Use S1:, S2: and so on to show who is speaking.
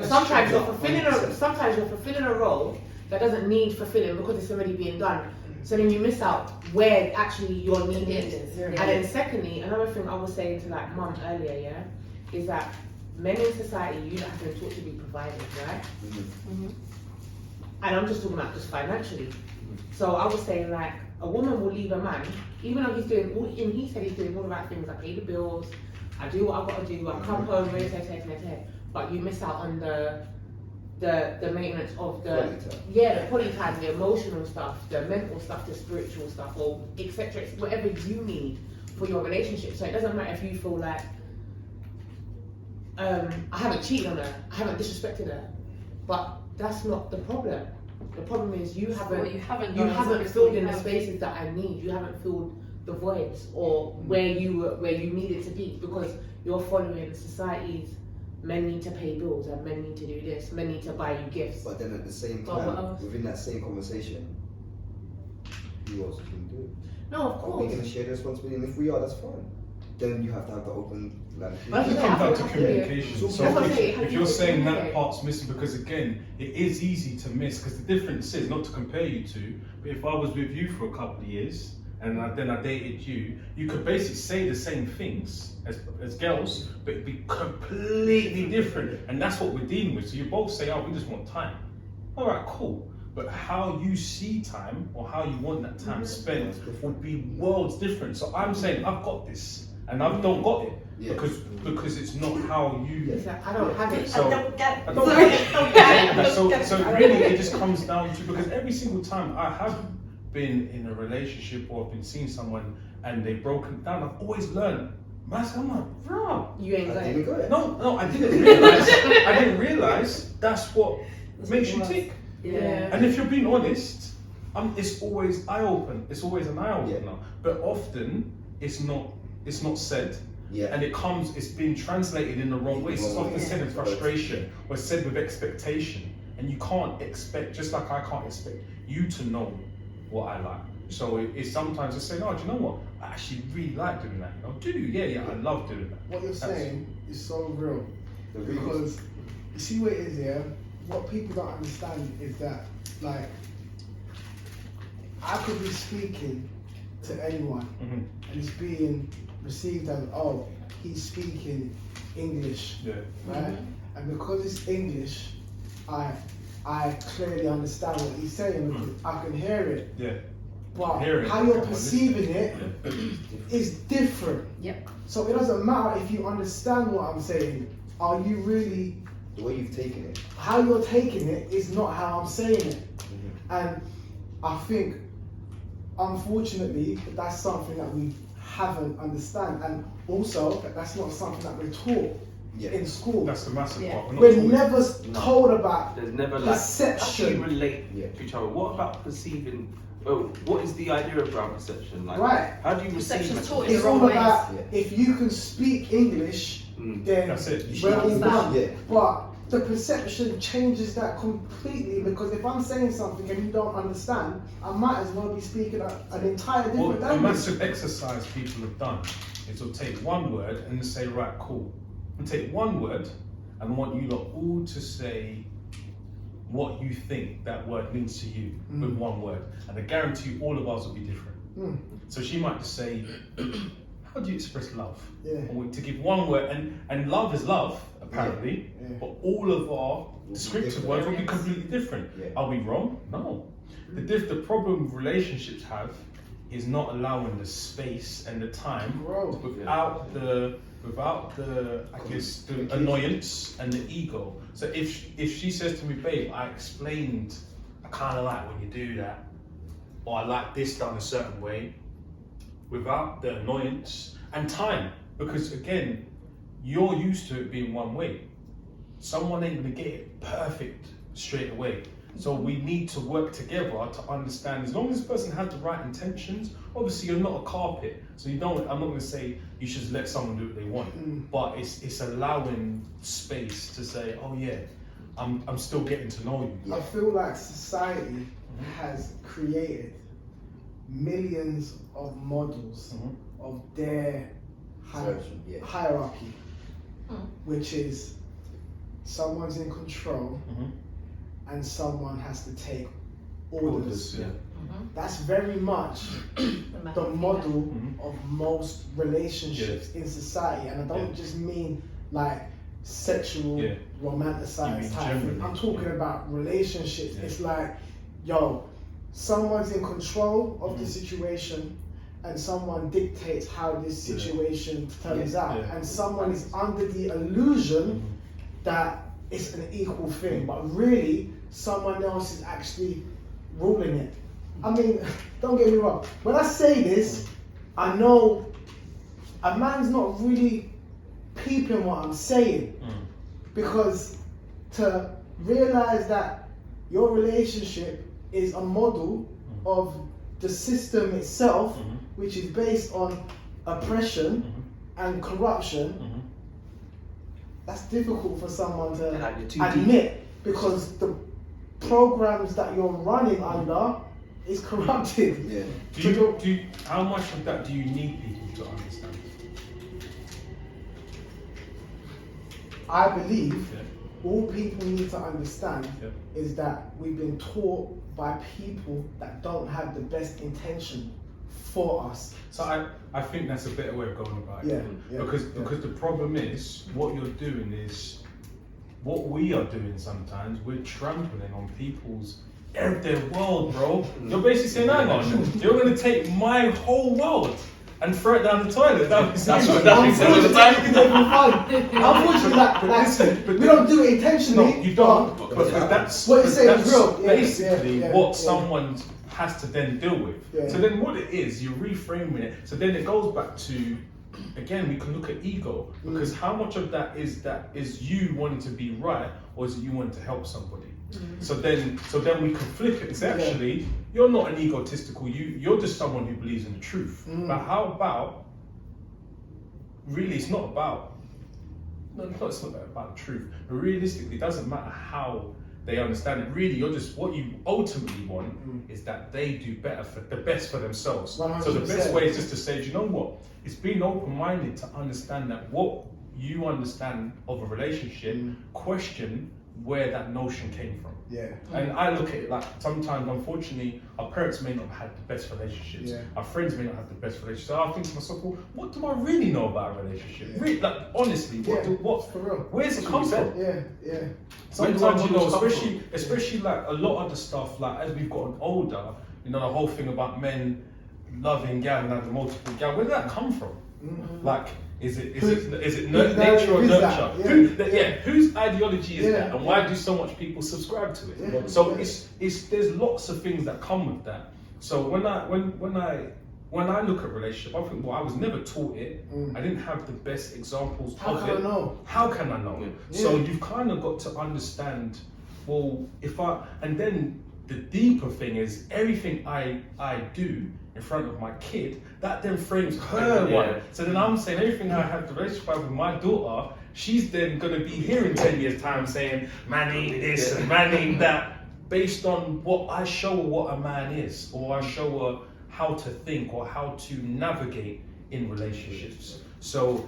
S1: sometimes you're fulfilling a role that doesn't need fulfilling because it's already being done. So then you miss out where actually you're needed. And then secondly, another thing I was saying to like mum earlier, yeah, is that men in society, you don't have to taught to be providers, right? And I'm just talking about just financially. So I was saying like a woman will leave a man, even though he's doing all, and he said he's doing all the right things. I pay the bills, I do what I've got to do, I come home, but you miss out on the maintenance of the quality time, the emotional stuff, the mental stuff, the spiritual stuff, or etc. Whatever you need for your relationship. So it doesn't matter if you feel like I haven't cheated on her, I haven't disrespected her, but that's not the problem. The problem is you haven't filled in the spaces that I need. You haven't filled the voids or where you needed to be, because you're following society's men need to pay bills and men need to do this, men need to buy you gifts.
S2: But then at the same time, within that same conversation, you also can do it.
S1: No, of course.
S2: Are we going to share the responsibility? And if we are, that's fine. Then you have to have the open line.
S3: It comes down to communication. So if you're saying that part's missing, because again, it is easy to miss, because the difference is, not to compare you two, but if I was with you for a couple of years, and then I dated you, you could basically say the same things as girls, but it'd be completely different. And that's what we're dealing with. So you both say, oh, we just want time. All right, cool. But how you see time, or how you want that time spent, would be worlds different. So I'm saying, I've got this, and I don't got it. Yeah. Because it's not how you.
S1: I don't have it.
S3: So,
S1: I don't get it.
S3: So really, it just comes down to, because every single time I have been in a relationship or I've been seeing someone and they've broken down, I've always learned. I'm like, bro,
S1: you ain't got it.
S3: No, I didn't realize. I didn't realize that's what makes you tick.
S1: Yeah.
S3: And if you're being honest, it's always eye-open. It's always an eye-opener.
S2: Yeah.
S3: But often it's not said.
S2: Yeah.
S3: And it's being translated in the wrong way. So it's often said in frustration or said with expectation. And you can't expect, just like I can't expect you to know what I like. So it's sometimes I say, oh, do you know what? I actually really like doing that. Oh, do you? Yeah, I love doing that.
S4: What you're saying is so real. Because you see what it is, yeah? What people don't understand is that, like, I could be speaking to anyone and it's being received as, oh, he's speaking English, right? And because it's English, I clearly understand what he's saying because I can hear it.
S3: Yeah.
S4: But how you're perceiving it is different.
S1: Yep.
S4: So it doesn't matter if you understand what I'm saying. Are you really...
S2: The way you've taken it.
S4: How you're taking it is not how I'm saying it. And I think, unfortunately, that's something that we haven't understand. And also, that's not something that we're taught in school.
S3: That's the massive part.
S4: We're never told about
S5: There's never
S4: perception.
S5: How do you relate to each other? What about perceiving? Oh, what is the idea around perception? Like,
S4: right.
S5: How do you receive it?
S4: It's all about if you can speak English, then
S3: that's it.
S4: we're all done. But the perception changes that completely, because if I'm saying something and you don't understand, I might as well be speaking an entire different language.
S3: A massive exercise people have done is to take one word and say, right, cool. And take one word and want you lot all to say what you think that word means to you with one word. And I guarantee you all of ours will be different. So she might just say, how do you express love? Or to give one word, and love is love, apparently, but all of our descriptive words will be completely different. Are we wrong? No. The problem relationships have is not allowing the space and the time without the I guess the annoyance and the ego. So if she says to me, babe, I explained, I kind of like when you do that, or I like this done a certain way, without the annoyance and time, because again, you're used to it being one way. Someone ain't gonna get it perfect straight away. So we need to work together to understand, as long as this person has the right intentions, obviously you're not a carpet. So I'm not gonna say you should let someone do what they want, but it's allowing space to say, oh yeah, I'm still getting to know you.
S4: I feel like society has created millions of models of their hierarchy, which is someone's in control
S3: Mhm.
S4: and someone has to take orders.
S3: Yeah.
S4: That's very much the model of most relationships in society, and I don't just mean like sexual,
S3: Yeah.
S4: romanticized
S3: You mean
S4: type thing.
S3: generally.
S4: I'm talking about relationships.
S3: Yeah.
S4: It's like, yo, someone's in control of the situation, and someone dictates how this situation turns out,
S3: Yeah.
S4: and someone is under the illusion that it's an equal thing, but really someone else is actually ruling it. I mean, don't get me wrong. When I say this, I know a man's not really peeping what I'm saying, because to realize that your relationship is a model of the system itself, which is based on oppression and corruption, that's difficult for someone to
S5: Yeah, like you're too
S4: admit, because the programs that you're running under is corrupted.
S2: Yeah.
S3: How much of that do you need people to understand?
S4: I believe
S3: Yeah.
S4: all people need to understand
S3: Yeah.
S4: is that we've been taught by people that don't have the best intention for us.
S3: So I think that's a better way of going about it.
S4: Yeah,
S3: Because the problem is what you're doing is what we are doing sometimes. We're trampling on people's their world, bro. You're basically saying, hang on, you're gonna take my whole world and throw it down the toilet. That's what
S4: Unfortunately, we don't do it intentionally.
S3: No, you don't. But that's
S4: what you're saying is
S3: that's
S4: real. Yeah,
S3: basically
S4: yeah,
S3: what
S4: yeah.
S3: someone has to then deal with.
S4: Yeah.
S3: So then what it is, you're reframing it. So then it goes back to, again, we can look at ego, because how much of that is you wanting to be right, or is it you wanting to help somebody? So then we can flip it and say, actually, you're not an egotistical, you're just someone who believes in the truth. But how about, really, it's not about the truth, but realistically, it doesn't matter how they understand it. Really, you're just, what you ultimately want is that they do the best for themselves.
S4: 100%.
S3: So the best way is just to say, do you know what? It's being open-minded to understand that what you understand of a relationship, question where that notion came from.
S4: Yeah.
S3: And I look at it like, sometimes, unfortunately, our parents may not have had the best relationships.
S4: Yeah.
S3: Our friends may not have the best relationships. So I think to myself, well, what do I really know about a relationship?
S4: Yeah.
S3: Really, like, honestly, what
S4: For real.
S3: where's it come from?
S4: Yeah, yeah.
S3: Sometimes, you know,
S5: Where do I
S3: especially like a lot of the stuff, like as we've gotten older, you know, the whole thing about men loving gal and having multiple gal, where did that come from? Like, is it nature or nurture? Whose ideology is that, and why do so much people subscribe to it?
S4: Yeah.
S3: So it's there's lots of things that come with that. So when I look at relationship, I think, well, I was never taught it. I didn't have the best examples
S4: How
S3: of
S4: can
S3: it.
S4: I know?
S3: How can I know?
S4: Yeah.
S3: So you've kind of got to understand, well, and then the deeper thing is everything I do in front of my kid, that then frames her one. So then I'm saying everything I have the relationship with my daughter, she's then gonna be here in 10 years' time saying, man ain't this and man ain't that, based on what I show her what a man is, or I show her how to think or how to navigate in relationships. So